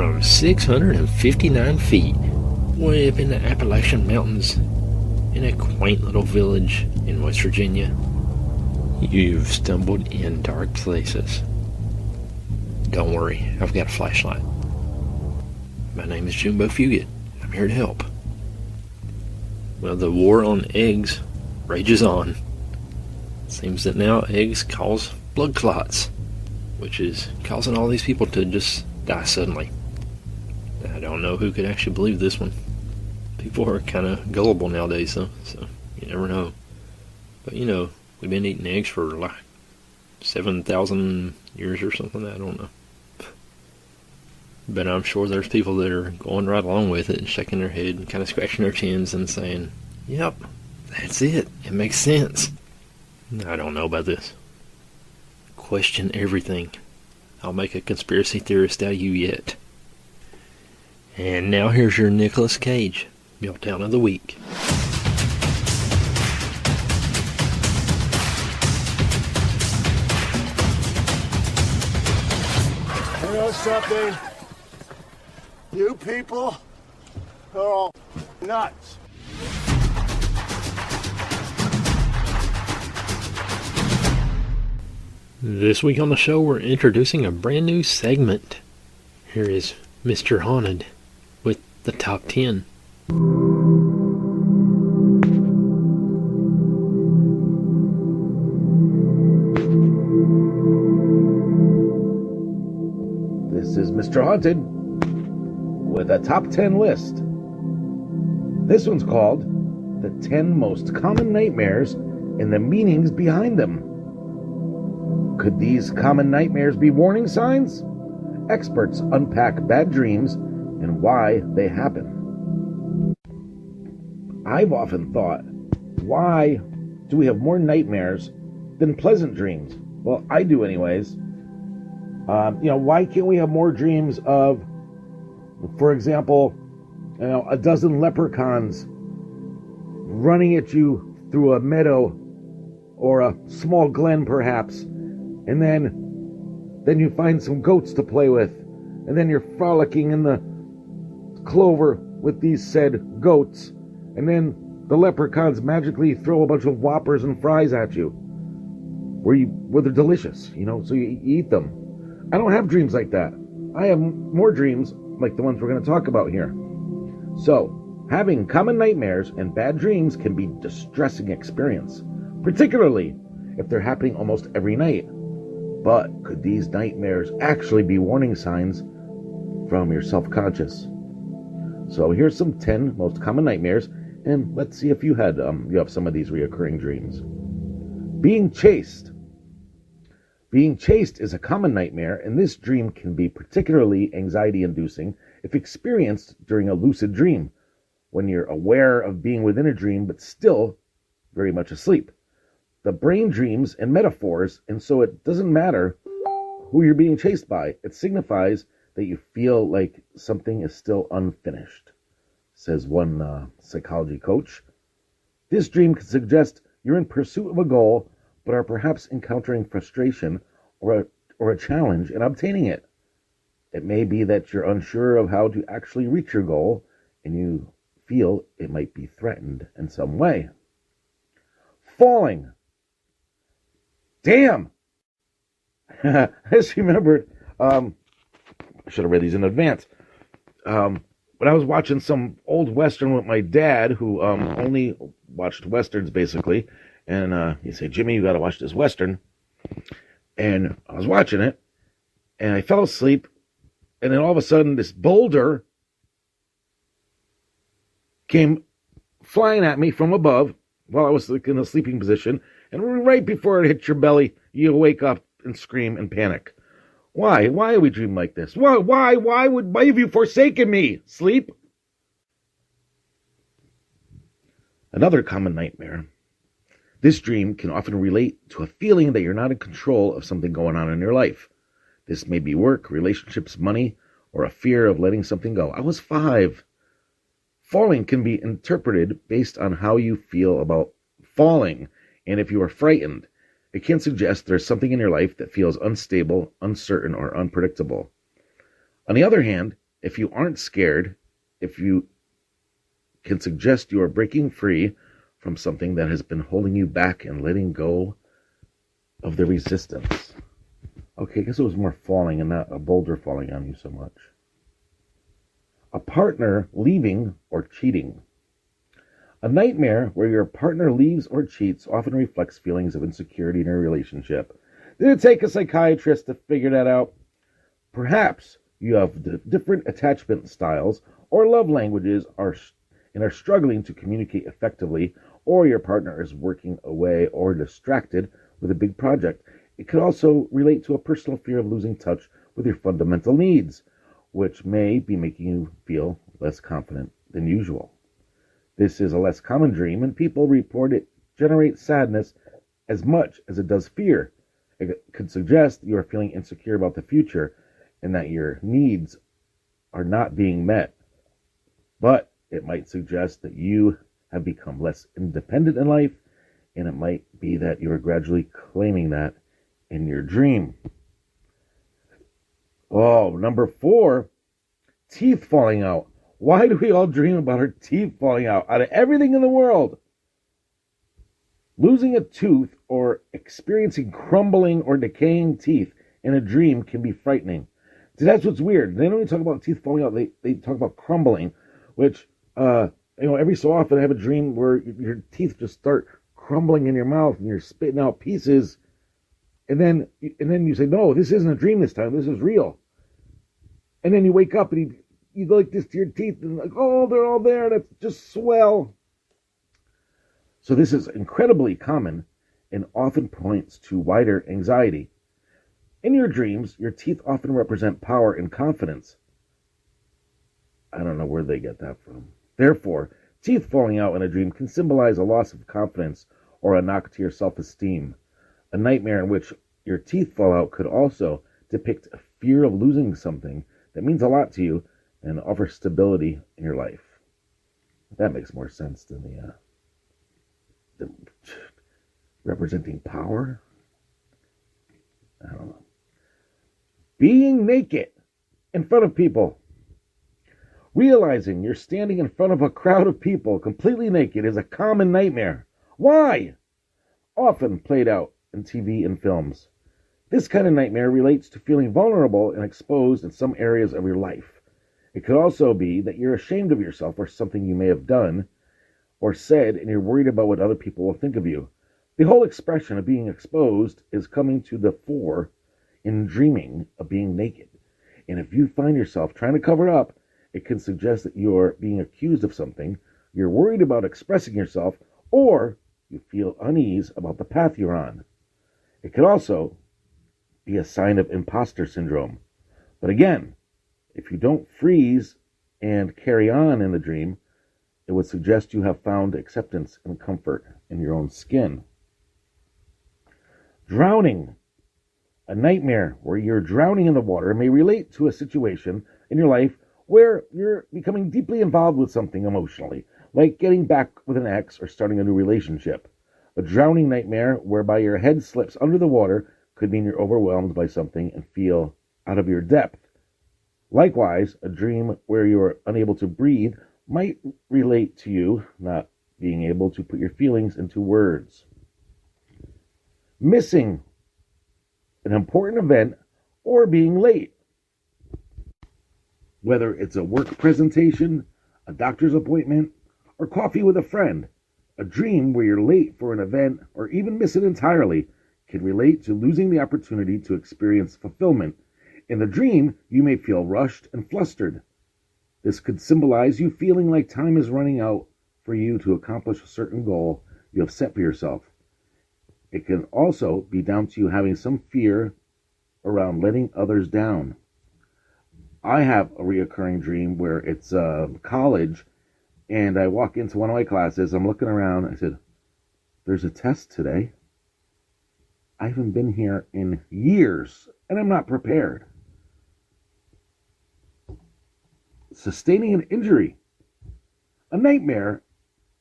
from 659 feet, way up in the Appalachian Mountains, in a quaint little village in West Virginia. You've stumbled in dark places. Don't worry, I've got a flashlight. My name is Jumbo Fugit. I'm here to help. Well, the war on eggs rages on. Seems that now eggs cause blood clots, which is causing all these people to just die suddenly. I don't know who could actually believe this one. People are kind of gullible nowadays, though, so you never know. But we've been eating eggs for like 7,000 years or something. I don't know. But I'm sure there's people that are going right along with it and shaking their head and kind of scratching their chins and saying, yep, that's it. It makes sense. I don't know about this. Question everything. I'll make a conspiracy theorist out of you yet. And now here's your Nicolas Cage Meltdown of the Week. You know something? You people are all nuts. This week on the show, we're introducing a brand new segment. Here is Mr. Haunted with the Top 10. This is Mr. Haunted with a top 10 list. This one's called The 10 Most Common Nightmares and the Meanings Behind Them. Could these common nightmares be warning signs? Experts unpack bad dreams and why they happen. I've often thought, why do we have more nightmares than pleasant dreams? Well, I do anyways. Why can't we have more dreams of, for example, a dozen leprechauns running at you through a meadow or a small glen perhaps, and then you find some goats to play with, and then you're frolicking in the clover with these said goats, and then the leprechauns magically throw a bunch of whoppers and fries at you, where they're delicious, so you eat them. I don't have dreams like that. I have more dreams like the ones we're going to talk about here. So, having common nightmares and bad dreams can be a distressing experience, particularly if they're happening almost every night. But could these nightmares actually be warning signs from your self-conscious? So here's some 10 most common nightmares, and let's see if you have some of these reoccurring dreams. Being chased. Being chased is a common nightmare, and this dream can be particularly anxiety-inducing if experienced during a lucid dream, when you're aware of being within a dream but still very much asleep. The brain dreams in metaphors, and so it doesn't matter who you're being chased by. It signifies that you feel like something is still unfinished, says one psychology coach. This dream can suggest you're in pursuit of a goal, but are perhaps encountering frustration or a challenge in obtaining it. It may be that you're unsure of how to actually reach your goal, and you feel it might be threatened in some way. Falling. Damn! I just remembered, I should have read these in advance. When I was watching some old Western with my dad, who only watched Westerns, basically, and he said, Jimmy, you got to watch this Western. And I was watching it, and I fell asleep, and then all of a sudden, this boulder came flying at me from above while I was in a sleeping position, and right before it hits your belly, you wake up and scream and panic. Why? Why are we dreaming like this? Why have you forsaken me? Sleep? Another common nightmare. This dream can often relate to a feeling that you're not in control of something going on in your life. This may be work, relationships, money, or a fear of letting something go. I was 5. Falling can be interpreted based on how you feel about falling, and if you are frightened, it can suggest there's something in your life that feels unstable, uncertain, or unpredictable. On the other hand, If you aren't scared, if you can suggest you are breaking free from something that has been holding you back and letting go of the resistance. Okay, I guess it was more falling and not a boulder falling on you so much. A partner leaving or cheating. A nightmare where your partner leaves or cheats often reflects feelings of insecurity in a relationship. Did it take a psychiatrist to figure that out? Perhaps you have different attachment styles or love languages and are struggling to communicate effectively, or your partner is working away or distracted with a big project. It could also relate to a personal fear of losing touch with your fundamental needs, which may be making you feel less confident than usual. This is a less common dream, and people report it generates sadness as much as it does fear. It could suggest you are feeling insecure about the future and that your needs are not being met. But it might suggest that you have become less independent in life, and it might be that you are gradually claiming that in your dream. Oh, number 4, teeth falling out. Why do we all dream about our teeth falling out of everything in the world? Losing a tooth or experiencing crumbling or decaying teeth in a dream can be frightening. See, that's what's weird. They don't even talk about teeth falling out. They talk about crumbling, which, every so often I have a dream where your teeth just start crumbling in your mouth and you're spitting out pieces. And then you say, no, this isn't a dream this time. This is real. And then you wake up and you go like this to your teeth and like, oh, they're all there. That's just swell. So this is incredibly common and often points to wider anxiety. In your dreams, your teeth often represent power and confidence. I don't know where they get that from. Therefore, teeth falling out in a dream can symbolize a loss of confidence or a knock to your self-esteem. A nightmare in which your teeth fall out could also depict a fear of losing something that means a lot to you and offer stability in your life. That makes more sense than the representing power. I don't know. Being naked in front of people. Realizing you're standing in front of a crowd of people completely naked is a common nightmare. Why? Often played out in TV and films. This kind of nightmare relates to feeling vulnerable and exposed in some areas of your life. It could also be that you're ashamed of yourself or something you may have done or said, and you're worried about what other people will think of you. The whole expression of being exposed is coming to the fore in dreaming of being naked. And if you find yourself trying to cover up, it can suggest that you're being accused of something, you're worried about expressing yourself, or you feel unease about the path you're on. It could also be a sign of imposter syndrome. But again, if you don't freeze and carry on in the dream, it would suggest you have found acceptance and comfort in your own skin. Drowning. A nightmare where you're drowning in the water may relate to a situation in your life where you're becoming deeply involved with something emotionally, like getting back with an ex or starting a new relationship. A drowning nightmare whereby your head slips under the water could mean you're overwhelmed by something and feel out of your depth. Likewise, a dream where you are unable to breathe might relate to you not being able to put your feelings into words. Missing an important event or being late. Whether it's a work presentation, a doctor's appointment, or coffee with a friend, a dream where you're late for an event or even miss it entirely can relate to losing the opportunity to experience fulfillment. In the dream, you may feel rushed and flustered. This could symbolize you feeling like time is running out for you to accomplish a certain goal you have set for yourself. It can also be down to you having some fear around letting others down. I have a reoccurring dream where it's college, and I walk into one of my classes, I'm looking around, I said, there's a test today. I haven't been here in years, and I'm not prepared. Sustaining an injury. A nightmare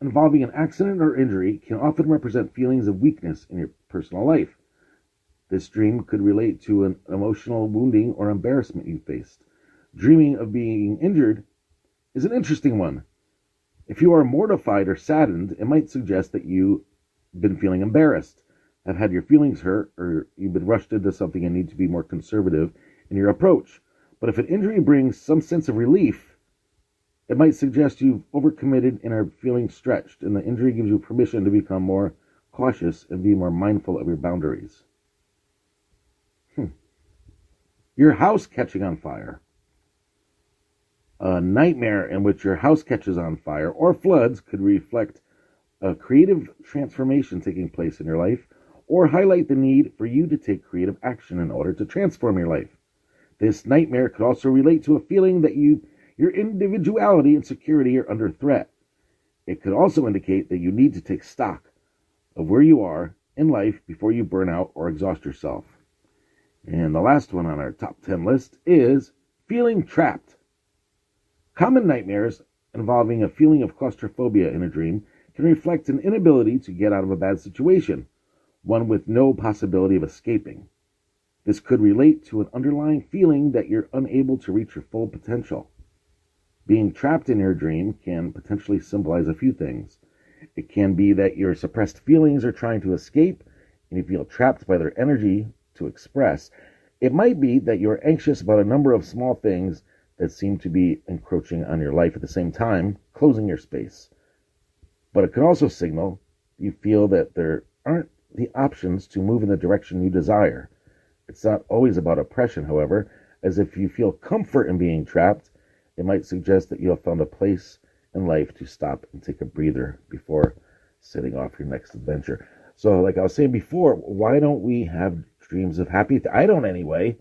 involving an accident or injury can often represent feelings of weakness in your personal life. This dream could relate to an emotional wounding or embarrassment you faced. Dreaming of being injured is an interesting one. If you are mortified or saddened, it might suggest that you've been feeling embarrassed, have had your feelings hurt, or you've been rushed into something and need to be more conservative in your approach. But if an injury brings some sense of relief, it might suggest you've overcommitted and are feeling stretched, and the injury gives you permission to become more cautious and be more mindful of your boundaries. Your house catching on fire. A nightmare in which your house catches on fire or floods could reflect a creative transformation taking place in your life, or highlight the need for you to take creative action in order to transform your life. This nightmare could also relate to a feeling that your individuality and security are under threat. It could also indicate that you need to take stock of where you are in life before you burn out or exhaust yourself. And the last one on our top 10 list is feeling trapped. Common nightmares involving a feeling of claustrophobia in a dream can reflect an inability to get out of a bad situation, one with no possibility of escaping. This could relate to an underlying feeling that you're unable to reach your full potential. Being trapped in your dream can potentially symbolize a few things. It can be that your suppressed feelings are trying to escape, and you feel trapped by their energy to express. It might be that you're anxious about a number of small things that seem to be encroaching on your life at the same time, closing your space. But it can also signal you feel that there aren't the options to move in the direction you desire. It's not always about oppression, however, as if you feel comfort in being trapped, it might suggest that you have found a place in life to stop and take a breather before setting off your next adventure. So, like I was saying before, why don't we have dreams of happy? I don't anyway.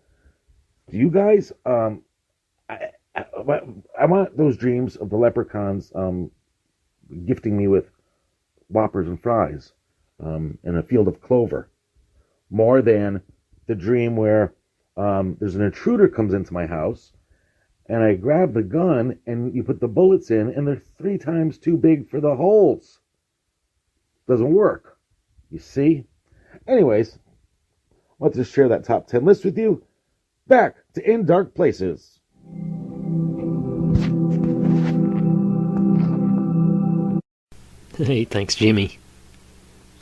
Do you guys? I want those dreams of the leprechauns gifting me with whoppers and fries in a field of clover, more than the dream where there's an intruder comes into my house and I grab the gun and you put the bullets in and they're 3 times too big for the holes. Doesn't work. You see? Anyways, I want to share that top 10 list with you. Back to In Dark Places. Hey, thanks, Jimmy.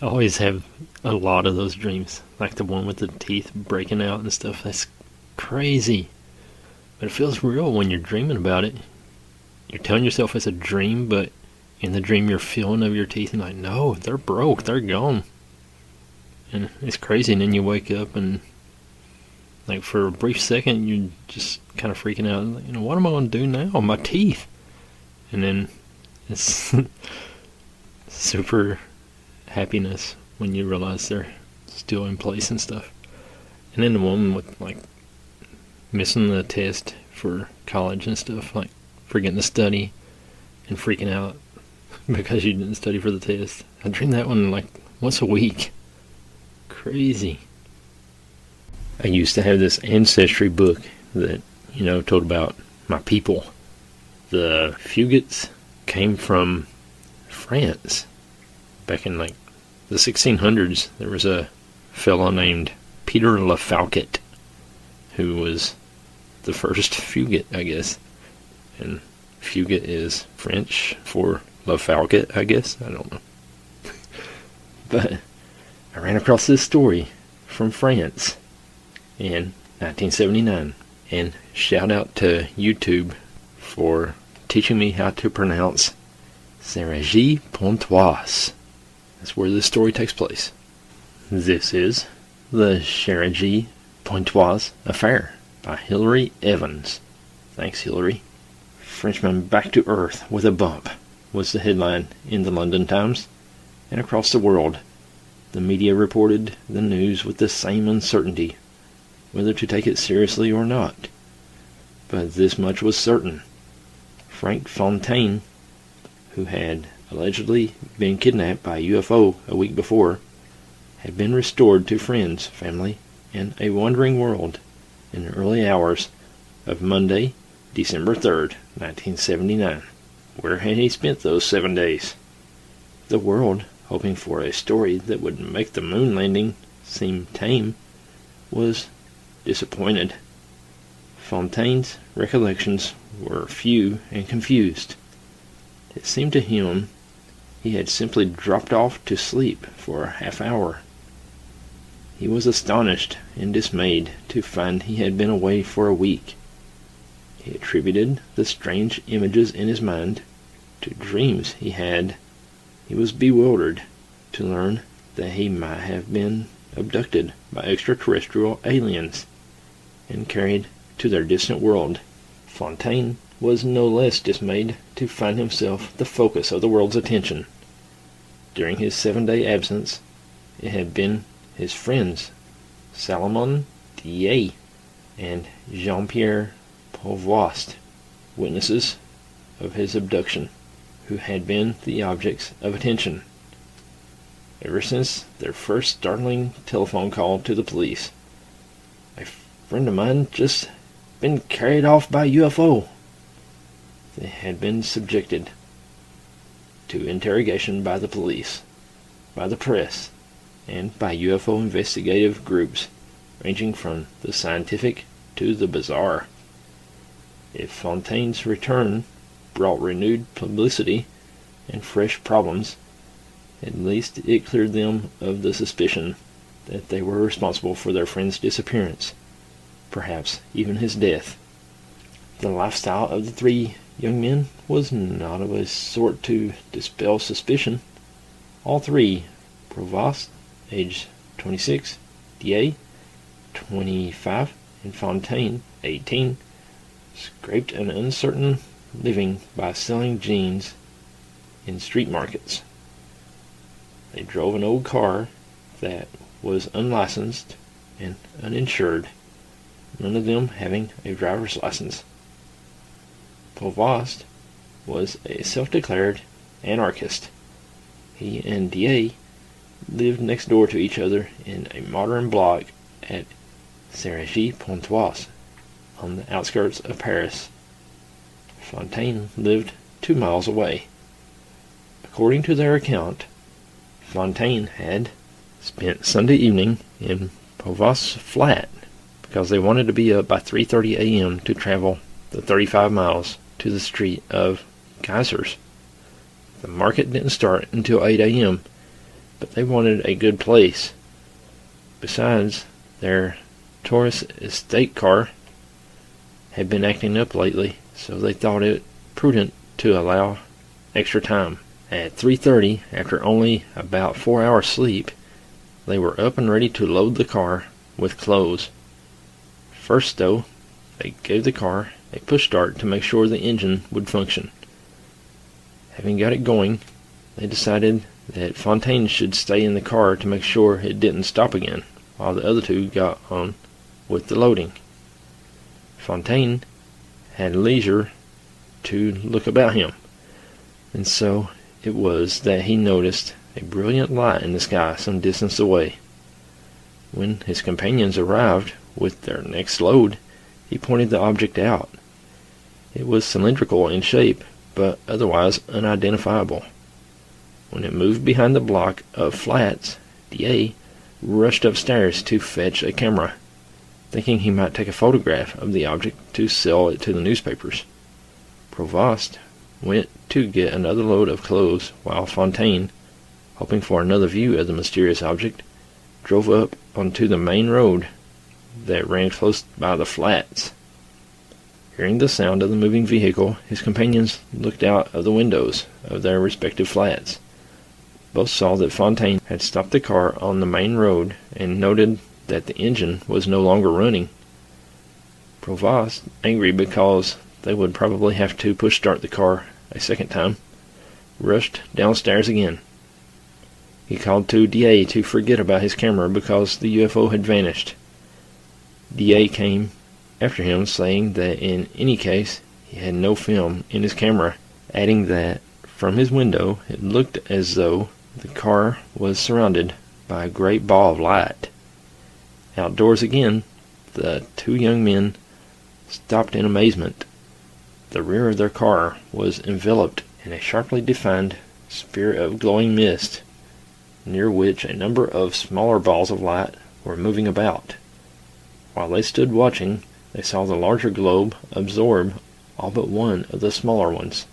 I always have a lot of those dreams, like the one with the teeth breaking out and stuff. That's crazy. But it feels real when you're dreaming about it. You're telling yourself it's a dream, but in the dream you're feeling of your teeth and like, no, they're broke, they're gone. And it's crazy, and then you wake up and like for a brief second you're just kind of freaking out, like, what am I going to do now? My teeth. And then it's super happiness when you realize they're still in place and stuff. And then the one with like missing the test for college and stuff, like forgetting to study and freaking out because you didn't study for the test. I dream that one like once a week. Crazy. I used to have this ancestry book that, told about my people. The Fugits came from France. Back in like the 1600s, there was a fellow named Peter Lafauquet who was the first Fugit, I guess. And Fugit is French for Lafauquet, I guess. I don't know. But I ran across this story from France in 1979. And shout out to YouTube for teaching me how to pronounce Cergy-Pontoise. That's where this story takes place. This is the Cergy-Pontoise Affair by Hilary Evans. Thanks, Hilary. Frenchman back to earth with a bump was the headline in the London Times. And across the world, the media reported the news with the same uncertainty, whether to take it seriously or not. But this much was certain. Franck Fontaine, who had allegedly been kidnapped by a UFO a week before, had been restored to friends, family, and a wandering world in the early hours of Monday, December 3rd, 1979. Where had he spent those 7 days? The world, hoping for a story that would make the moon landing seem tame, was disappointed. Fontaine's recollections were few and confused. It seemed to him he had simply dropped off to sleep for a half hour. He was astonished and dismayed to find he had been away for a week. He attributed the strange images in his mind to dreams he had. He was bewildered to learn that he might have been abducted by extraterrestrial aliens and carried to their distant world. Fontaine was no less dismayed to find himself the focus of the world's attention. During his 7-day absence, it had been his friends Salomon Diet and Jean-Pierre, witnesses of his abduction, who had been the objects of attention. Ever since their first startling telephone call to the police, "A friend of mine just been carried off by UFO," they had been subjected to interrogation by the police, by the press, and by UFO investigative groups ranging from the scientific to the bizarre. If Fontaine's return brought renewed publicity and fresh problems, at least it cleared them of the suspicion that they were responsible for their friend's disappearance, perhaps even his death. The lifestyle of the three young men was not of a sort to dispel suspicion. All three, Provost, age 26, Diet, 25, and Fontaine, 18, scraped an uncertain living by selling jeans in street markets. They drove an old car that was unlicensed and uninsured, none of them having a driver's license. Provost was a self-declared anarchist. He and Diet lived next door to each other in a modern block at Cergy-Pontoise, on the outskirts of Paris. Fontaine lived 2 miles away. According to their account, Fontaine had spent Sunday evening in Provost's flat because they wanted to be up by 3:30 a.m. to travel the 35 miles to the street of Geysers. The market didn't start until 8 a.m., but they wanted a good place. Besides, their Taurus estate car had been acting up lately, so they thought it prudent to allow extra time. At 3:30, after only about 4 hours sleep, they were up and ready to load the car with clothes. First, though, they gave the car a push start to make sure the engine would function. Having got it going, they decided that Fontaine should stay in the car to make sure it didn't stop again, while the other two got on with the loading. Fontaine had leisure to look about him, and so it was that he noticed a brilliant light in the sky some distance away. When his companions arrived with their next load, he pointed the object out. It was cylindrical in shape, but otherwise unidentifiable. When it moved behind the block of flats, Diet rushed upstairs to fetch a camera, thinking he might take a photograph of the object to sell it to the newspapers. Provost went to get another load of clothes, while Fontaine, hoping for another view of the mysterious object, drove up onto the main road that ran close by the flats. Hearing the sound of the moving vehicle, his companions looked out of the windows of their respective flats. Both saw that Fontaine had stopped the car on the main road and noted that the engine was no longer running. Provost, angry because they would probably have to push start the car a second time, rushed downstairs again. He called to Diet to forget about his camera because the UFO had vanished. Diet came after him, saying that in any case he had no film in his camera, adding that from his window it looked as though the car was surrounded by a great ball of light. Outdoors again, the two young men stopped in amazement. The rear of their car was enveloped in a sharply defined sphere of glowing mist, near which a number of smaller balls of light were moving about. While they stood watching, They saw the larger globe absorb all but one of the smaller ones.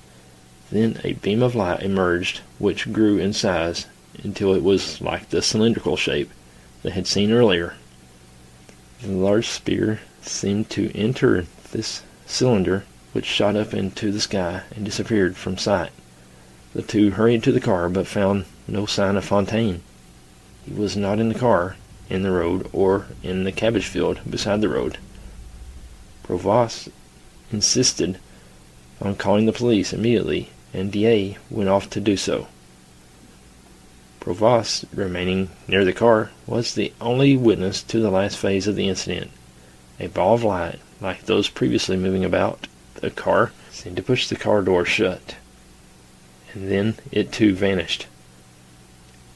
Then a beam of light emerged, which grew in size until it was like the cylindrical shape they had seen earlier. The large sphere seemed to enter this cylinder, which shot up into the sky and disappeared from sight. The two hurried to the car, but found no sign of Fontaine. He was not in the car, in the road, or in the cabbage field beside the road. Provost insisted on calling the police immediately, and D.A. went off to do so. Provost, remaining near the car, was the only witness to the last phase of the incident. A ball of light, like those previously moving about the car, seemed to push the car door shut, and then it too vanished.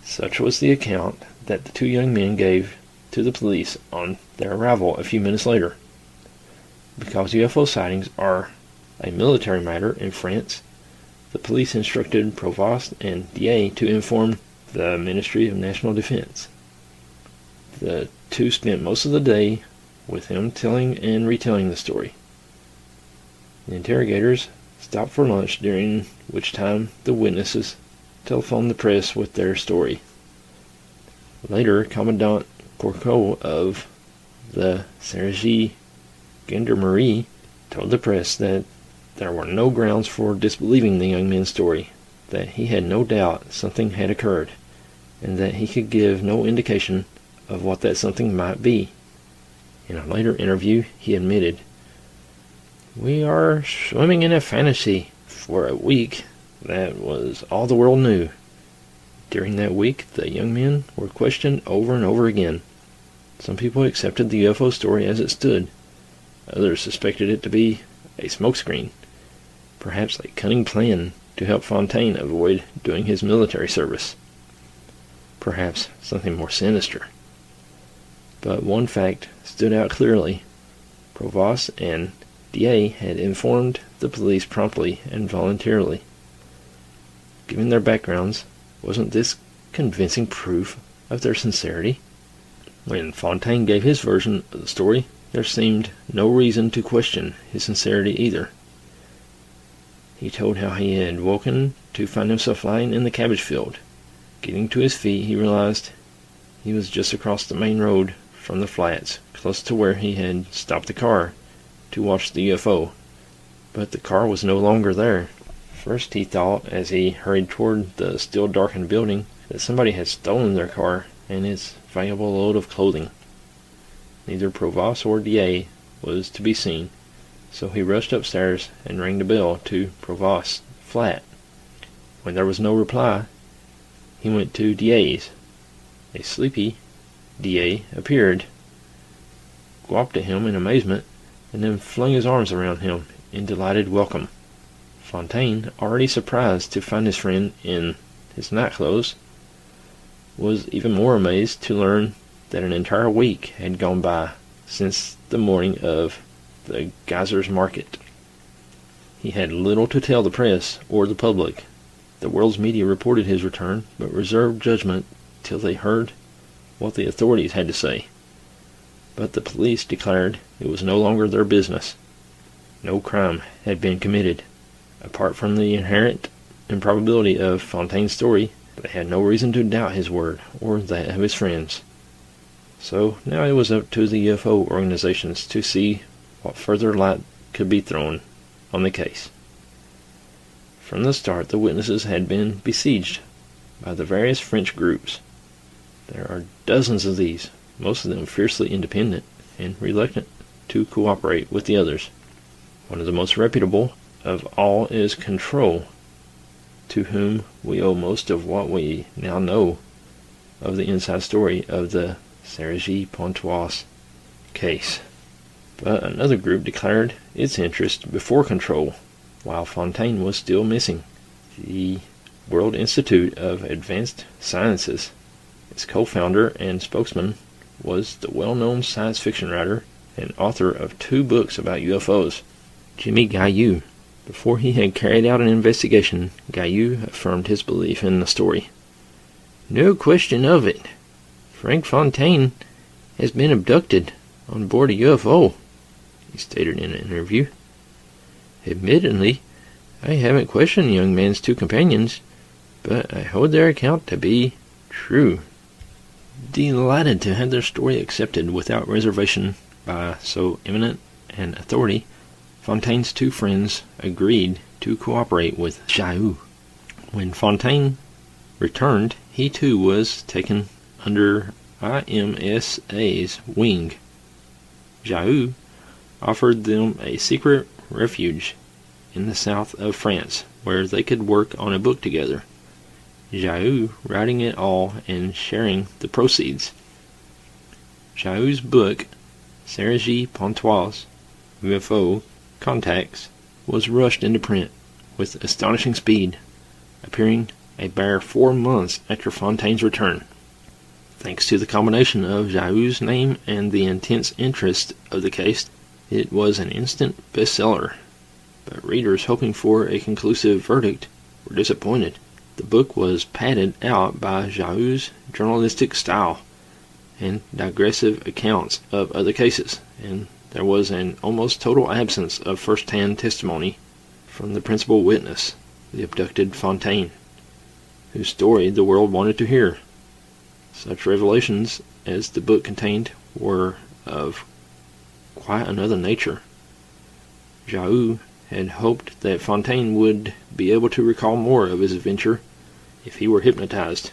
Such was the account that the two young men gave to the police on their arrival a few minutes later. Because UFO sightings are a military matter in France, the police instructed Provost and D.A. to inform the Ministry of National Defense. The two spent most of the day with him telling and retelling the story. The interrogators stopped for lunch, during which time the witnesses telephoned the press with their story. Later, Commandant Courcou of the Cergy-Pontoise told the press that there were no grounds for disbelieving the young men's story, that he had no doubt something had occurred, and that he could give no indication of what that something might be. In a later interview, he admitted, "We are swimming in a fantasy for a week. That was all the world knew." During that week, the young men were questioned over and over again. Some people accepted the UFO story as it stood. Others suspected it to be a smokescreen, perhaps a cunning plan to help Fontaine avoid doing his military service. Perhaps something more sinister. But one fact stood out clearly. Provost and D.A. had informed the police promptly and voluntarily. Given their backgrounds, wasn't this convincing proof of their sincerity? When Fontaine gave his version of the story, there seemed no reason to question his sincerity either. He told how he had woken to find himself lying in the cabbage field. Getting to his feet, he realized he was just across the main road from the flats, close to where he had stopped the car to watch the UFO. But the car was no longer there. First he thought, as he hurried toward the still darkened building, that somebody had stolen their car and its valuable load of clothing. Neither Provost or D.A. was to be seen, so he rushed upstairs and rang the bell to Provost's flat. When there was no reply, he went to D.A.'s. A sleepy D.A. appeared, gawped at him in amazement, and then flung his arms around him in delighted welcome. Fontaine, already surprised to find his friend in his night clothes, was even more amazed to learn that an entire week had gone by since the morning of the Geysers Market. He had little to tell the press or the public. The world's media reported his return, but reserved judgment till they heard what the authorities had to say. But the police declared it was no longer their business. No crime had been committed. Apart from the inherent improbability of Fontaine's story, they had no reason to doubt his word or that of his friends. So now it was up to the UFO organizations to see what further light could be thrown on the case. From the start, the witnesses had been besieged by the various French groups. There are dozens of these, most of them fiercely independent and reluctant to cooperate with the others. One of the most reputable of all is Control, to whom we owe most of what we now know of the inside story of the Cergy-Pontoise case. But another group declared its interest before Control, while Fontaine was still missing. The World Institute of Advanced Sciences. Its co-founder and spokesman was the well-known science fiction writer and author of 2 books about UFOs, Jimmy Gaillou. Before he had carried out an investigation, Gaillou affirmed his belief in the story. "No question of it. Franck Fontaine has been abducted on board a UFO. he stated in an interview. Admittedly, I haven't questioned the young man's two companions, but I hold their account to be true. Delighted to have their story accepted without reservation by so eminent an authority, Fontaine's two friends agreed to cooperate with Jahoud. When Fontaine returned, he too was taken under IMSA's wing. Jahoud offered them a secret refuge in the south of France, where they could work on a book together, Jahoud writing it all and sharing the proceeds. Jahoud's book, Cergy-Pontoise, UFO Contacts, was rushed into print with astonishing speed, appearing a bare 4 months after Fontaine's return. Thanks to the combination of Jahoud's name and the intense interest of the case, it was an instant bestseller. But readers hoping for a conclusive verdict were disappointed. The book was padded out by Jahoud's journalistic style and digressive accounts of other cases, and there was an almost total absence of first-hand testimony from the principal witness, the abducted Fontaine, whose story the world wanted to hear. Such revelations as the book contained were of quite another nature. Jahoud had hoped that Fontaine would be able to recall more of his adventure if he were hypnotized,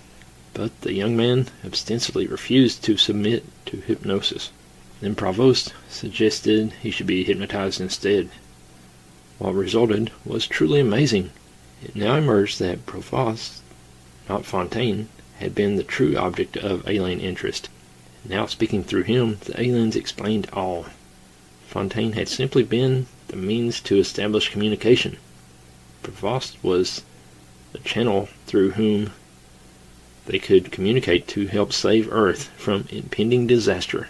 but the young man ostensibly refused to submit to hypnosis. Then Provost suggested he should be hypnotized instead. What resulted was truly amazing. It now emerged that Provost, not Fontaine, had been the true object of alien interest. Now, speaking through him, the aliens explained all. Fontaine had simply been the means to establish communication. Provost was the channel through whom they could communicate to help save Earth from impending disaster.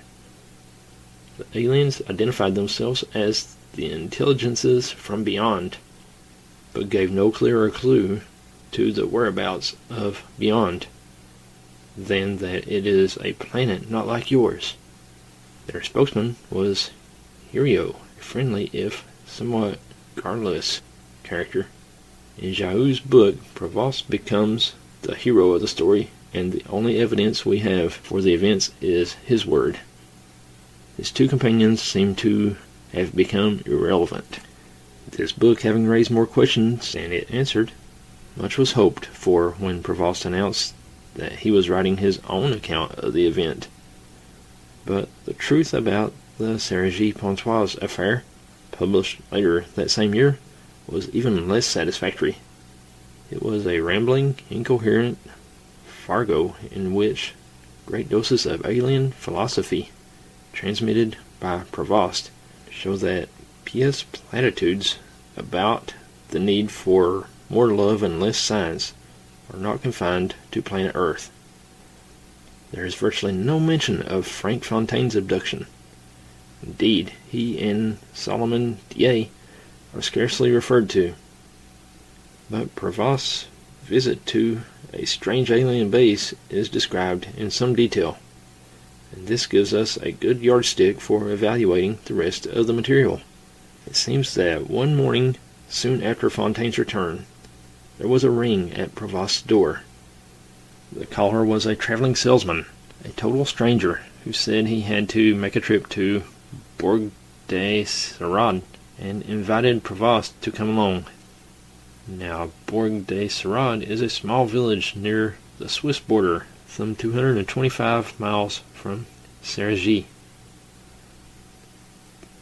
The aliens identified themselves as the intelligences from beyond, but gave no clearer clue to the whereabouts of beyond than that it is a planet not like yours. Their spokesman was Hirio, a friendly if somewhat garrulous character. In Jahoud's book, Provost becomes the hero of the story, and the only evidence we have for the events is his word. His two companions seem to have become irrelevant. This book having raised more questions than it answered, much was hoped for when Provost announced that he was writing his own account of the event. But the truth about the Cergy-Pontoise affair, published later that same year, was even less satisfactory. It was a rambling, incoherent fargo in which great doses of alien philosophy, transmitted by Provost, show that pious platitudes about the need for more love and less science are not confined to planet Earth. There is virtually no mention of Franck Fontaine's abduction. Indeed, he and Solomon Diet are scarcely referred to. But Provost's visit to a strange alien base is described in some detail, and this gives us a good yardstick for evaluating the rest of the material. It seems that one morning, soon after Fontaine's return, there was a ring at Provost's door. The caller was a traveling salesman, a total stranger, who said he had to make a trip to Bourg de Serrade and invited Provost to come along. Now, Bourg de Serrade is a small village near the Swiss border, some 225 miles from Cergy.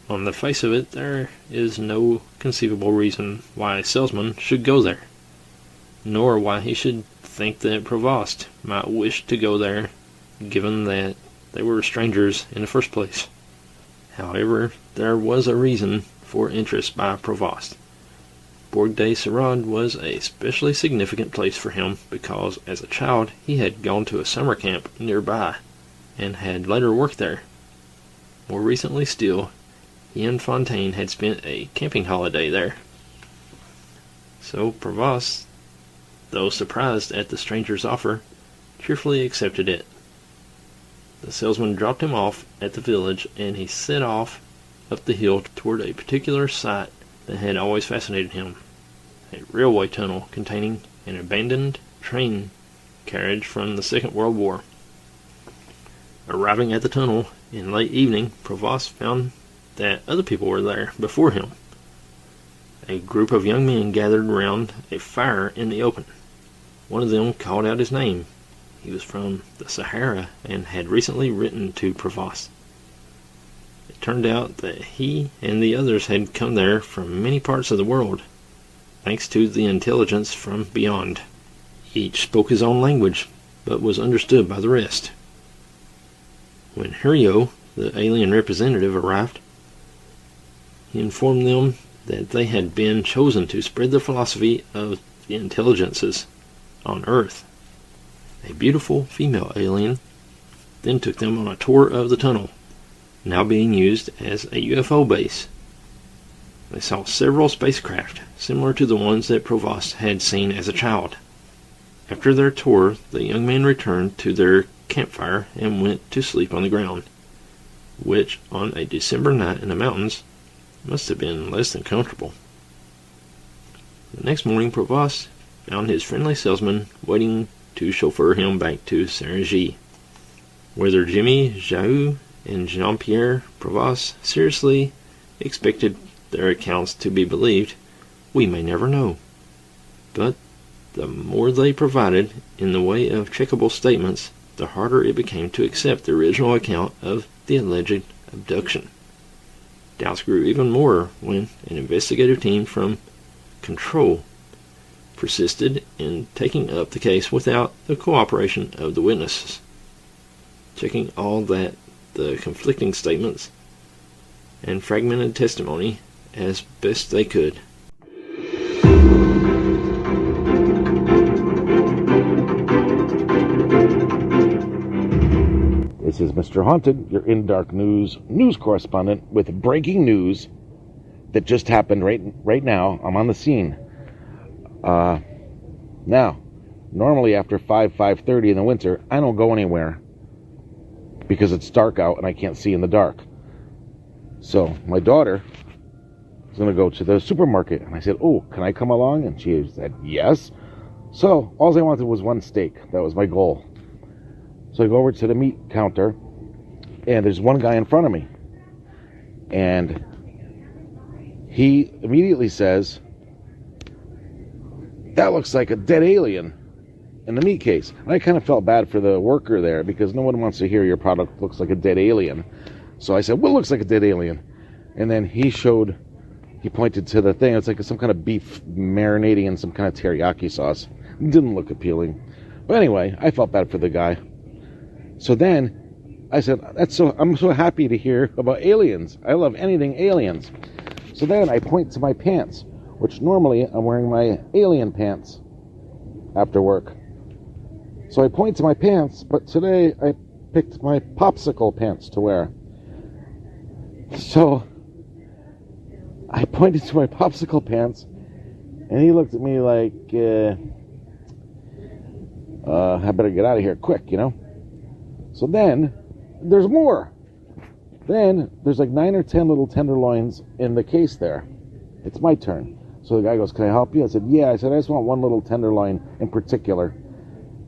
On the face of it, there is no conceivable reason why a salesman should go there, nor why he should think that Provost might wish to go there, given that they were strangers in the first place. However, there was a reason for interest by Provost. Bourg de Serrade was a especially significant place for him because, as a child, he had gone to a summer camp nearby and had later worked there. More recently still, he and Fontaine had spent a camping holiday there. So Provost, though surprised at the stranger's offer, cheerfully accepted it. The salesman dropped him off at the village, and he set off up the hill toward a particular site that had always fascinated him, a railway tunnel containing an abandoned train carriage from the Second World War. Arriving at the tunnel in late evening, Provost found that other people were there before him. A group of young men gathered around a fire in the open. One of them called out his name. He was from the Sahara and had recently written to Provost. It turned out that he and the others had come there from many parts of the world, thanks to the intelligence from beyond. Each spoke his own language, but was understood by the rest. When Hurio, the alien representative, arrived, he informed them that they had been chosen to spread the philosophy of the intelligences on Earth. A beautiful female alien then took them on a tour of the tunnel, now being used as a UFO base. They saw several spacecraft, similar to the ones that Provost had seen as a child. After their tour, the young men returned to their campfire and went to sleep on the ground, which, on a December night in the mountains, must have been less than comfortable. The next morning, Provost found his friendly salesman waiting to chauffeur him back to Cergy. Whether Jimmy Jaou and Jean-Pierre Provost seriously expected their accounts to be believed, we may never know. But the more they provided in the way of checkable statements, the harder it became to accept the original account of the alleged abduction. Doubts grew even more when an investigative team from Control persisted in taking up the case without the cooperation of the witnesses, checking all that the conflicting statements and fragmented testimony as best they could. This is Mr. Haunted, your In Dark news correspondent with breaking news that just happened right now. I'm on the scene. Now, normally after 5:30 in the winter, I don't go anywhere because it's dark out and I can't see in the dark. So my daughter is going to go to the supermarket, and I said, "Oh, can I come along?" And she said, "Yes." So all I wanted was one steak. That was my goal. So I go over to the meat counter, and there's one guy in front of me, and he immediately says, "That looks like a dead alien," in the meat case. And I kind of felt bad for the worker there, because no one wants to hear your product looks like a dead alien. So I said, "What looks like a dead alien?" And then he pointed to the thing. It's like some kind of beef marinating in some kind of teriyaki sauce. It didn't look appealing. But anyway, I felt bad for the guy. So then I said, I'm so happy to hear about aliens. I love anything aliens. So then I point to my pants, which normally I'm wearing my alien pants after work. So I point to my pants, but today I picked my popsicle pants to wear. So I pointed to my popsicle pants, and he looked at me like, I better get out of here quick, you know? So then, there's more. Then, there's like 9 or 10 little tenderloins in the case there. It's my turn. So the guy goes, "Can I help you?" I said, "Yeah." I said, "I just want one little tenderloin in particular."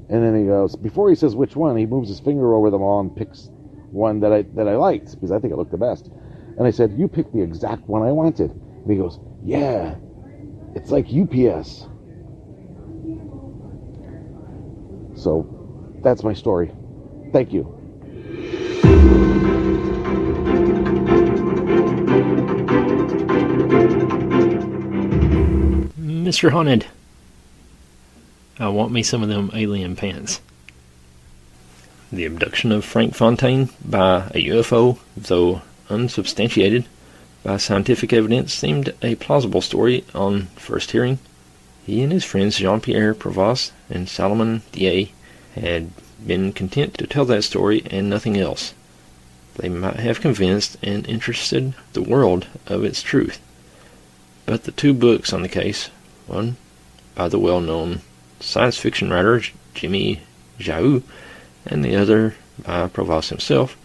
And then he goes, before he says which one, he moves his finger over them all and picks one that I liked, because I think it looked the best. And I said, "You picked the exact one I wanted." And he goes, "Yeah, it's like UPS." So, that's my story. Thank you. Mr. Haunted, I want me some of them alien pants. The abduction of Franck Fontaine by a UFO, though unsubstantiated by scientific evidence, seemed a plausible story on first hearing. He and his friends Jean-Pierre Provost and Salomon Dier had been content to tell that story and nothing else. They might have convinced and interested the world of its truth. But the two books on the case, one by the well-known science fiction writer Jimmy Jaou, and the other by Provost himself,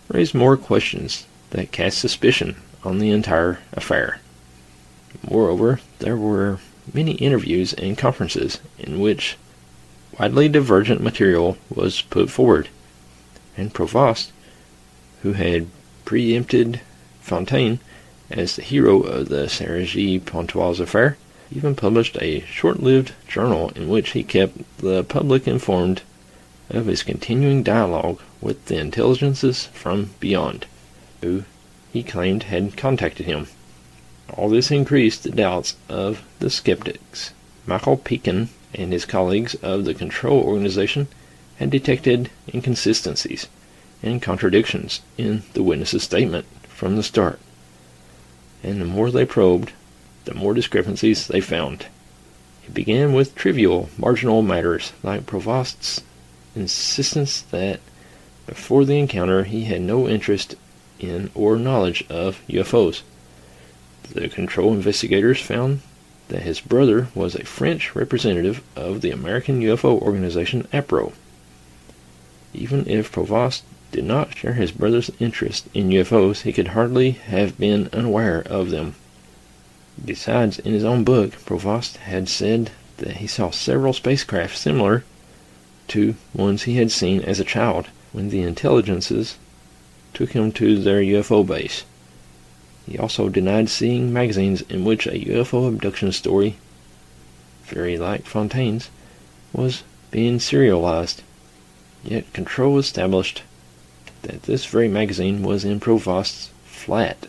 raised more questions that cast suspicion on the entire affair. Moreover, there were many interviews and conferences in which widely divergent material was put forward, and Provost, who had preempted Fontaine as the hero of the Cergy-Pontoise affair, even published a short-lived journal in which he kept the public informed of his continuing dialogue with the intelligences from beyond, who he claimed had contacted him. All this increased the doubts of the skeptics. Michael Pekin and his colleagues of the Control Organization had detected inconsistencies and contradictions in the witness's statement from the start, and the more they probed, the more discrepancies they found. It began with trivial, marginal matters like Provost's insistence that before the encounter he had no interest in or knowledge of UFOs. The control investigators found that his brother was a French representative of the American UFO organization APRO. Even if Provost did not share his brother's interest in UFOs, he could hardly have been unaware of them. Besides, in his own book, Provost had said that he saw several spacecraft similar to ones he had seen as a child when the intelligences took him to their UFO base. He also denied seeing magazines in which a UFO abduction story, very like Fontaine's, was being serialized. Yet Control established that this very magazine was in Provost's flat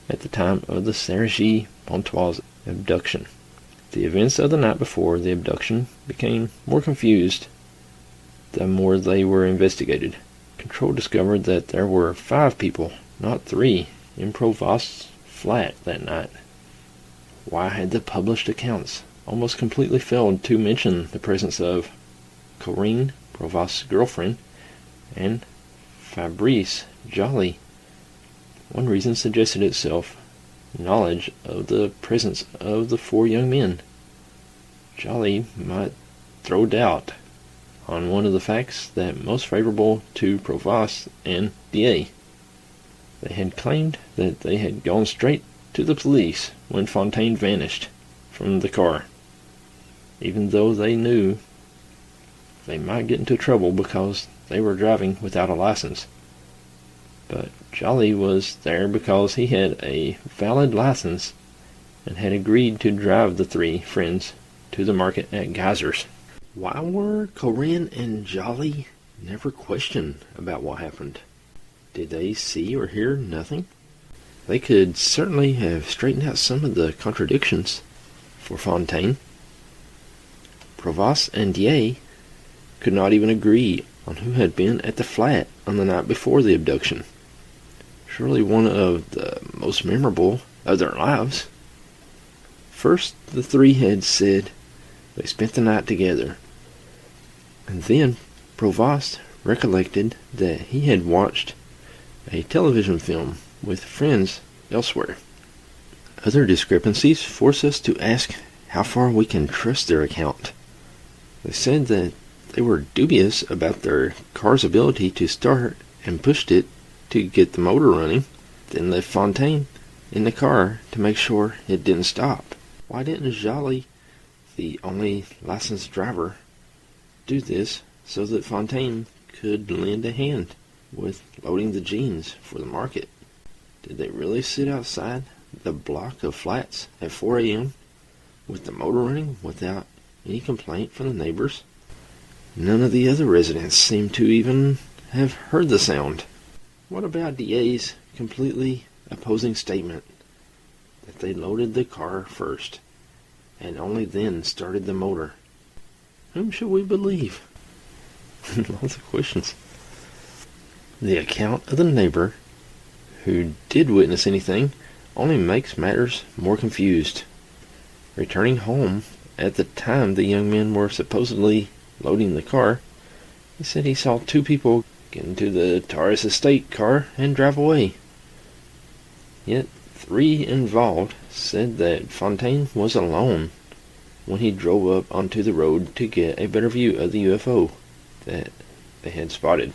at the time of the Cergy-Pontoise abduction. The events of the night before the abduction became more confused the more they were investigated. Control discovered that there were 5 people, not 3, in Provost's flat that night. Why had the published accounts almost completely failed to mention the presence of Corinne, Provost's girlfriend, and Fabrice Joly? One reason suggested itself: knowledge of the presence of the 4 young men. Joly might throw doubt on one of the facts that most favorable to Provost and DA. They had claimed that they had gone straight to the police when Fontaine vanished from the car, even though they knew they might get into trouble because they were driving without a license. But Joly was there because he had a valid license and had agreed to drive the 3 friends to the market at Geysers. Why were Corinne and Joly never questioned about what happened? Did they see or hear nothing? They could certainly have straightened out some of the contradictions for Fontaine. Provost and DA could not even agree on who had been at the flat on the night before the abduction. Surely one of the most memorable of their lives. First, the 3 had said they spent the night together, and then Provost recollected that he had watched a television film with friends elsewhere. Other discrepancies force us to ask how far we can trust their account. They said that they were dubious about their car's ability to start and pushed it to get the motor running, then left Fontaine in the car to make sure it didn't stop. Why didn't Joly, the only licensed driver, do this so that Fontaine could lend a hand with loading the jeans for the market? Did they really sit outside the block of flats at 4 a.m. with the motor running without any complaint from the neighbors? None of the other residents seemed to even have heard the sound. What about DA's completely opposing statement that they loaded the car first and only then started the motor? Whom should we believe? Lots of questions. The account of the neighbor who did witness anything only makes matters more confused. Returning home at the time the young men were supposedly loading the car, he said he saw 2 people get into the Torres estate car and drive away. Yet 3 involved said that Fontaine was alone when he drove up onto the road to get a better view of the UFO that they had spotted.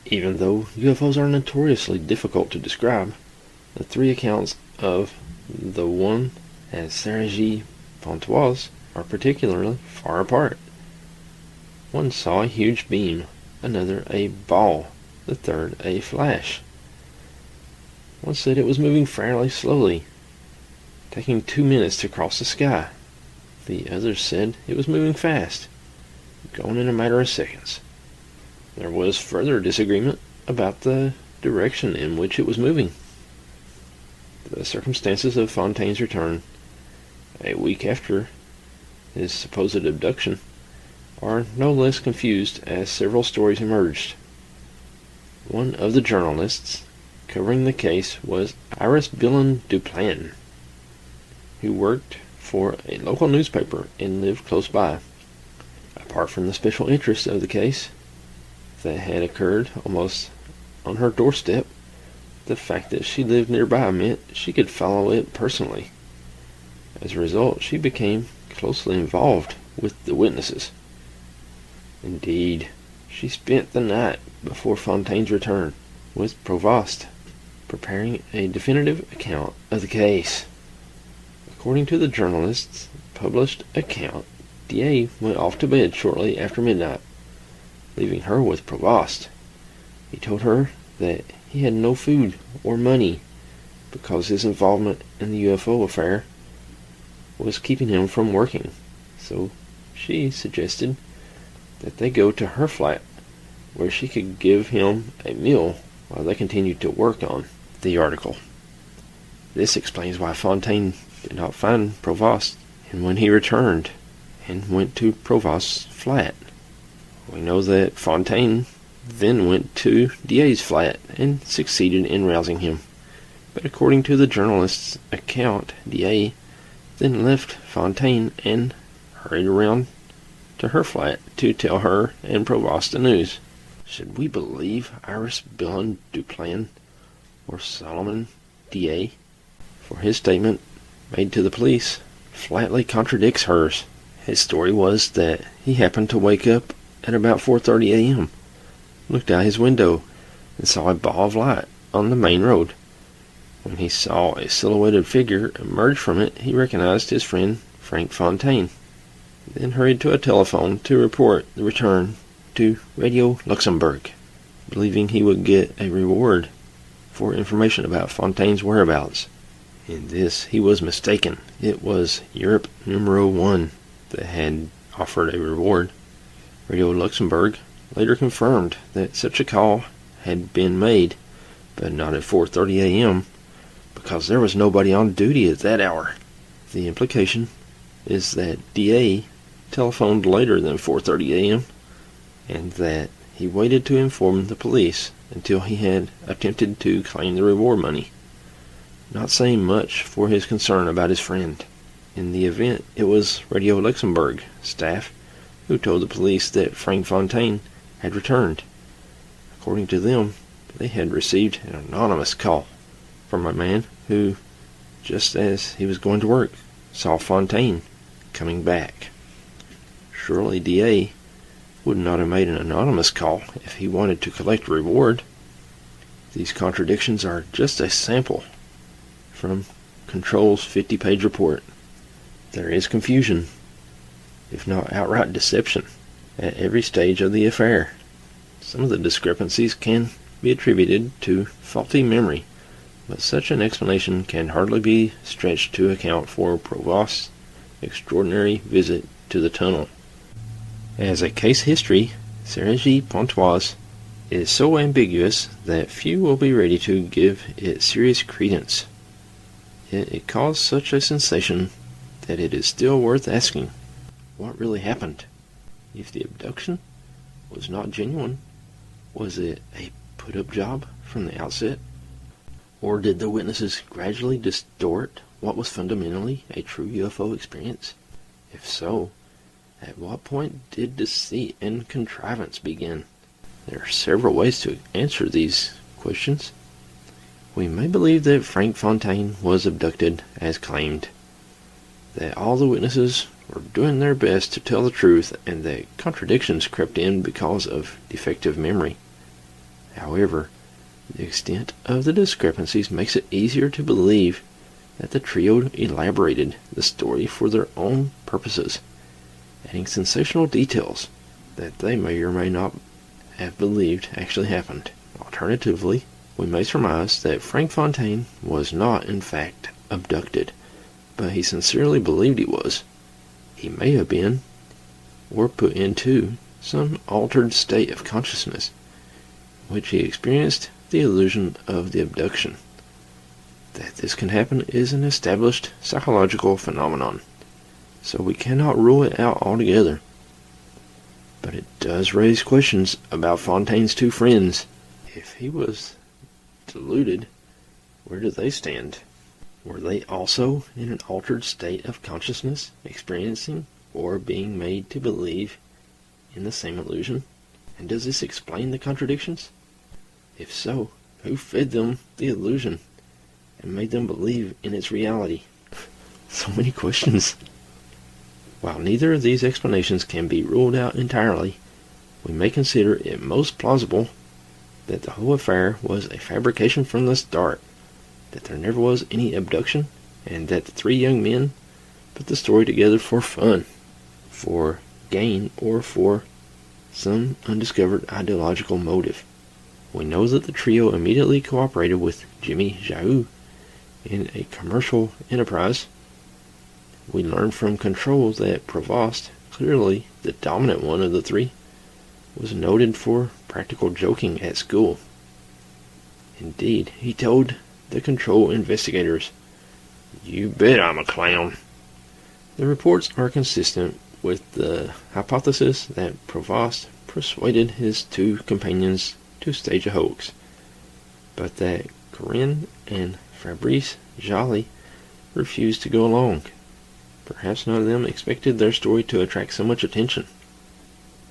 Even though UFOs are notoriously difficult to describe, The three accounts of the one at Cergy-Pontoise are particularly far apart. One saw a huge beam, another a ball, the third a flash. One said it was moving fairly slowly, taking 2 minutes to cross the sky. The others said it was moving fast, going in a matter of seconds. There was further disagreement about the direction in which it was moving. The circumstances of Fontaine's return, a week after his supposed abduction, are no less confused as several stories emerged. One of the journalists covering the case was Iris Duplan, who worked for a local newspaper and lived close by. Apart from the special interest of the case that had occurred almost on her doorstep, the fact that she lived nearby meant she could follow it personally. As a result, she became closely involved with the witnesses. Indeed, she spent the night before Fontaine's return with Provost, preparing a definitive account of the case. According to the journalist's published account, DA went off to bed shortly after midnight, leaving her with Provost. He told her that he had no food or money because his involvement in the UFO affair was keeping him from working, so she suggested that they go to her flat where she could give him a meal while they continued to work on the article. This explains why Fontaine did not find Provost, and when he returned and went to Provost's flat. We know that Fontaine then went to DA's flat and succeeded in rousing him. But according to the journalist's account, DA then left Fontaine and hurried around to her flat to tell her and Provost the news. Should we believe Iris Duplan or Solomon DA? For his statement made to the police flatly contradicts hers. His story was that he happened to wake up at about 4:30 a.m., looked out his window, and saw a ball of light on the main road. When he saw a silhouetted figure emerge from it, he recognized his friend Franck Fontaine, then hurried to a telephone to report the return to Radio Luxembourg, believing he would get a reward for information about Fontaine's whereabouts. In this he was mistaken. It was Europe Numero 1 that had offered a reward. Radio Luxembourg later confirmed that such a call had been made, but not at 4:30 a.m., because there was nobody on duty at that hour. The implication is that DA telephoned later than 4:30 a.m., and that he waited to inform the police until he had attempted to claim the reward money, not saying much for his concern about his friend. In the event, it was Radio Luxembourg staff who told the police that Franck Fontaine had returned. According to them, they had received an anonymous call from a man who, just as he was going to work, saw Fontaine coming back. Surely DA would not have made an anonymous call if he wanted to collect a reward. These contradictions are just a sample from Control's 50-page report. There is confusion, if not outright deception, at every stage of the affair. Some of the discrepancies can be attributed to faulty memory, but such an explanation can hardly be stretched to account for Provost's extraordinary visit to the tunnel. As a case history, Cergy-Pontoise is so ambiguous that few will be ready to give it serious credence. Yet it caused such a sensation that it is still worth asking, what really happened? If the abduction was not genuine, was it a put-up job from the outset? Or did the witnesses gradually distort what was fundamentally a true UFO experience? If so, at what point did deceit and contrivance begin? There are several ways to answer these questions. We may believe that Franck Fontaine was abducted as claimed, that all the witnesses were doing their best to tell the truth, and that contradictions crept in because of defective memory. However, The extent of the discrepancies makes it easier to believe that the trio elaborated the story for their own purposes, adding sensational details that they may or may not have believed actually happened. Alternatively, we may surmise that Franck Fontaine was not in fact abducted, but he sincerely believed he was. He may have been, or put into, some altered state of consciousness, which he experienced the illusion of the abduction. That this can happen is an established psychological phenomenon, so we cannot rule it out altogether. But it does raise questions about Fontaine's two friends. If he was deluded, where do they stand? Were they also in an altered state of consciousness, experiencing or being made to believe in the same illusion? And does this explain the contradictions? If so, who fed them the illusion and made them believe in its reality? So many questions. While neither of these explanations can be ruled out entirely, we may consider it most plausible that the whole affair was a fabrication from the start, that there never was any abduction, and that the three young men put the story together for fun, for gain, or for some undiscovered ideological motive. We know that the trio immediately cooperated with Jimmy Jaou in a commercial enterprise. We learn from Control that Provost, clearly the dominant one of the three, was noted for practical joking at school. Indeed, he told the Control investigators, "You bet I'm a clown." The reports are consistent with the hypothesis that Provost persuaded his two companions to stage a hoax, but that Corinne and Fabrice Joly refused to go along. Perhaps none of them expected their story to attract so much attention,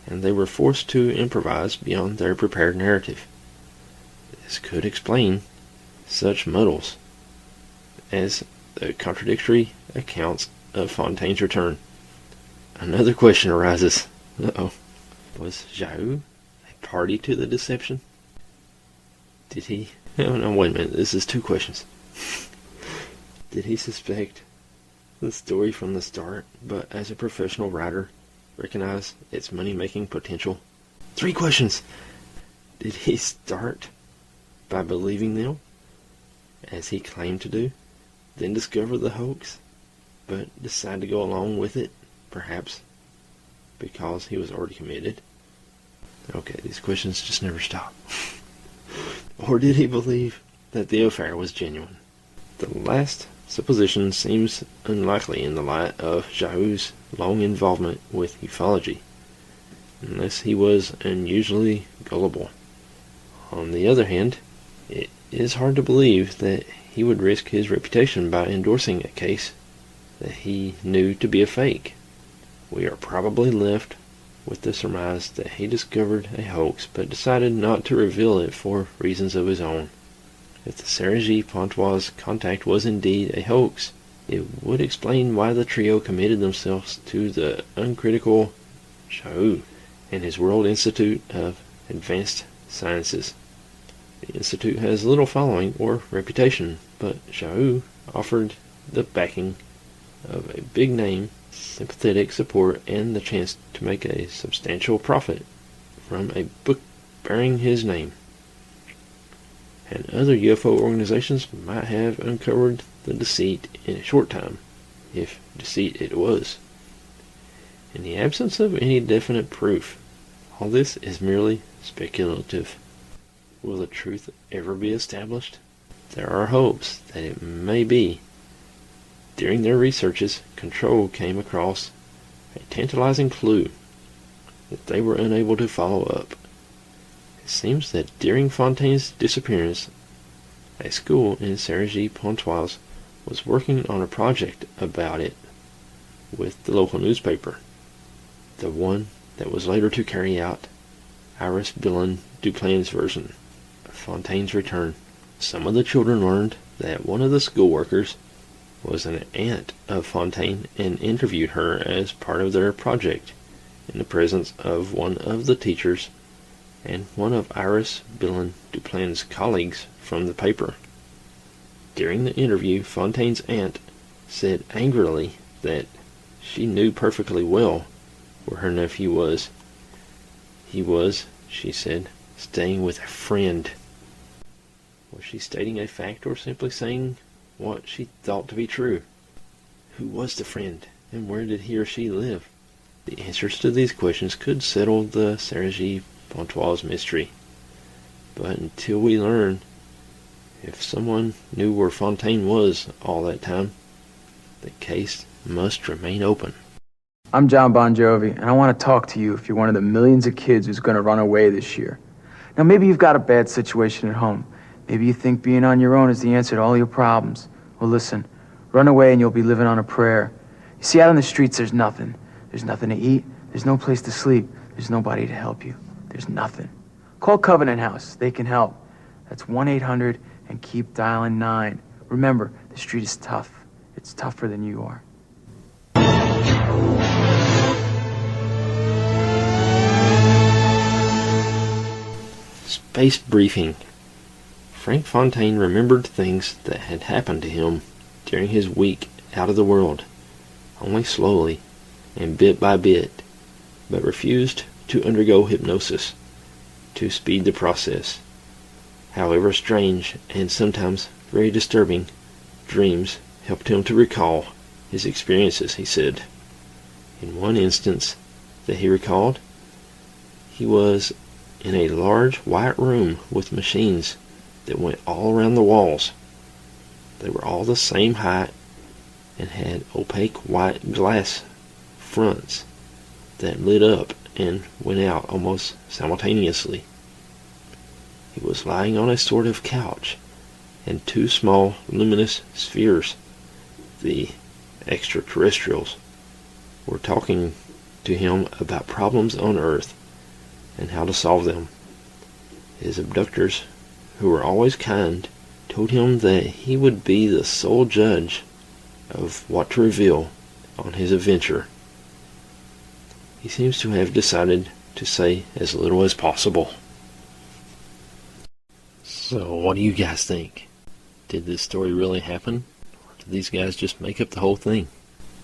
and they were forced to improvise beyond their prepared narrative. This could explain such muddles as the contradictory accounts of Fontaine's return. Another question arises. Was Jaou a party to the deception? Did he... No, wait a minute. This is two questions. Did he suspect the story from the start, but as a professional writer, recognize its money-making potential? Three questions. Did he start by believing them, as he claimed to do, then discover the hoax, but decide to go along with it, perhaps because he was already committed? Okay, these questions just never stop. Or did he believe that the affair was genuine? The last supposition seems unlikely in the light of Jaou's long involvement with ufology, unless he was unusually gullible. On the other hand, it is hard to believe that he would risk his reputation by endorsing a case that he knew to be a fake. We are probably left with the surmise that he discovered a hoax but decided not to reveal it for reasons of his own. If the Cergy-Pontoise contact was indeed a hoax, it would explain why the trio committed themselves to the uncritical Jaou and his World Institute of Advanced Sciences. The institute has little following or reputation, but Jaou offered the backing of a big name, sympathetic support, and the chance to make a substantial profit from a book bearing his name. And other UFO organizations might have uncovered the deceit in a short time, if deceit it was. In the absence of any definite proof, all this is merely speculative. Will the truth ever be established? There are hopes that it may be. During their researches, Control came across a tantalizing clue that they were unable to follow up. It seems that during Fontaine's disappearance, a school in Cergy-Pontoise was working on a project about it with the local newspaper, the one that was later to carry out Iris Billon Duplan's version of Fontaine's return. Some of the children learned that one of the school workers was an aunt of Fontaine and interviewed her as part of their project in the presence of one of the teachers and one of Iris Billin Duplan's colleagues from the paper. During the interview, Fontaine's aunt said angrily that she knew perfectly well where her nephew was. He was, she said, staying with a friend. Was she stating a fact or simply saying what she thought to be true? Who was the friend, and where did he or she live? The answers to these questions could settle the Cergy-Pontoise mystery. But until we learn if someone knew where Fontaine was all that time, the case must remain open. I'm John Bon Jovi, and I want to talk to you if you're one of the millions of kids who's going to run away this year. Now, maybe you've got a bad situation at home. Maybe you think being on your own is the answer to all your problems. Well, listen, run away and you'll be living on a prayer. You see, out on the streets, there's nothing. There's nothing to eat. There's no place to sleep. There's nobody to help you. There's nothing. Call Covenant House. They can help. That's 1-800 and keep dialing 9. Remember, the street is tough. It's tougher than you are. Space briefing. Franck Fontaine remembered things that had happened to him during his week out of the world, only slowly and bit by bit, but refused to undergo hypnosis to speed the process. However strange and sometimes very disturbing, dreams helped him to recall his experiences, he said. In one instance that he recalled, he was in a large white room with machines that went all around the walls. They were all the same height and had opaque white glass fronts that lit up and went out almost simultaneously. He was lying on a sort of couch, and two small luminous spheres, the extraterrestrials, were talking to him about problems on Earth and how to solve them. His abductors, who were always kind, told him that he would be the sole judge of what to reveal on his adventure. He seems to have decided to say as little as possible. So, what do you guys think? Did this story really happen? Or did these guys just make up the whole thing?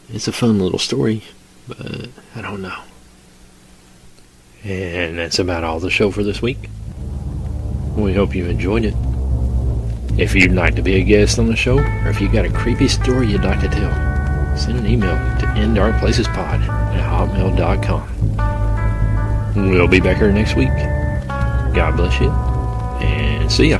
It's a fun little story, but I don't know. And that's about all the show for this week. We hope you enjoyed it. If you'd like to be a guest on the show, or if you got a creepy story you'd like to tell, send an email to indarkplacespod@hotmail.com. We'll be back here next week. God bless you, and see ya.